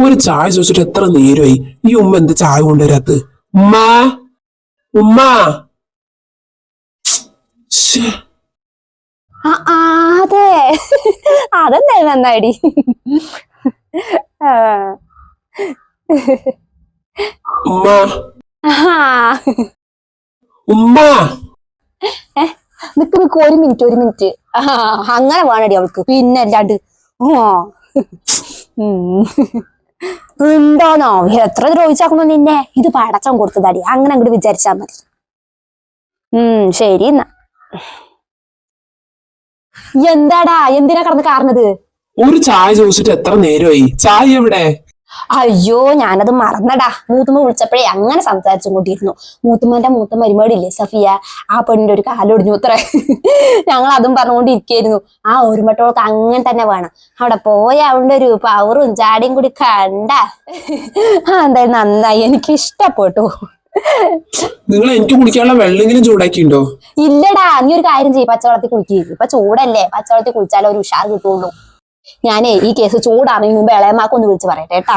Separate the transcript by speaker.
Speaker 1: ഒരു ചായ ചോദിച്ചിട്ട് എത്ര നേരമായി. ഈ ഉമ്മ എന്താ ചായ കൊണ്ടുവരാത്ത? ഉമ്മ ഉമ്മ ശ്ശേ.
Speaker 2: അതെ അതെന്താ നന്നായിടി.
Speaker 1: ഉമ്മ ഉമ്മ
Speaker 2: നിക്ക് നിക്ക് ഒരു മിനിറ്റ്. അങ്ങനെ വേണടി അവൾക്ക്, പിന്നെ അല്ലാണ്ട്. എന്താണോ എത്ര ദ്രോഹിച്ചാക്കണോ നിന്നെ? ഇത് പടച്ചം കൊടുത്തതാടി, അങ്ങനെ അങ്ങോട്ട് വിചാരിച്ചാ മതി. ശരി എന്നാ. എന്താടാ, എന്തിനാ കിടന്ന് കാരണത്?
Speaker 1: ഒരു ചായ ചോദിച്ചിട്ട് എത്ര നേരമായി. ചായ എവിടെ?
Speaker 2: അയ്യോ ഞാനത് മറന്നടാ. മൂത്തുമ്മ വിളിച്ചപ്പോഴേ അങ്ങനെ സംസാരിച്ചും കൊണ്ടിരുന്നു. മൂത്തുമ്മന്റെ മൂത്ത മരുമകളില്ലേ സഫിയ, ആ പെണ്ണിന്റെ ഒരു കാലൊടിഞ്ഞു അത്ര. ഞങ്ങൾ അതും പറഞ്ഞുകൊണ്ടിരിക്കായിരുന്നു. ആ ഒരുമട്ടോൾക്ക് അങ്ങനെ തന്നെ വേണം. അവിടെ പോയ അവളുടെ ഒരു പവറും ചാടിയും കൂടി കണ്ട എന്തായാലും നന്നായി, എനിക്ക് ഇഷ്ടപ്പെട്ടു.
Speaker 1: നിങ്ങൾ എനിക്ക് കുടിക്കാനുള്ള വെള്ളമെങ്കിലും ചൂടാക്കിണ്ടോ?
Speaker 2: ഇല്ലടാ, നീ ഒരു കാര്യം ചെയ്യ്, പച്ചവെള്ളത്തിൽ കുളിക്കുക. ഇപ്പൊ ചൂടല്ലേ, പച്ചവെള്ളത്തിൽ കുളിച്ചാലേ ഒരു ഉഷാർ കിട്ടുള്ളൂ. ഞാനേ ഈ കേസ് ചൂടാറുന്നതിന് മുമ്പ് ഇളയമാക്കൊന്ന് വിളിച്ച് പറയട്ടെ കേട്ടാ.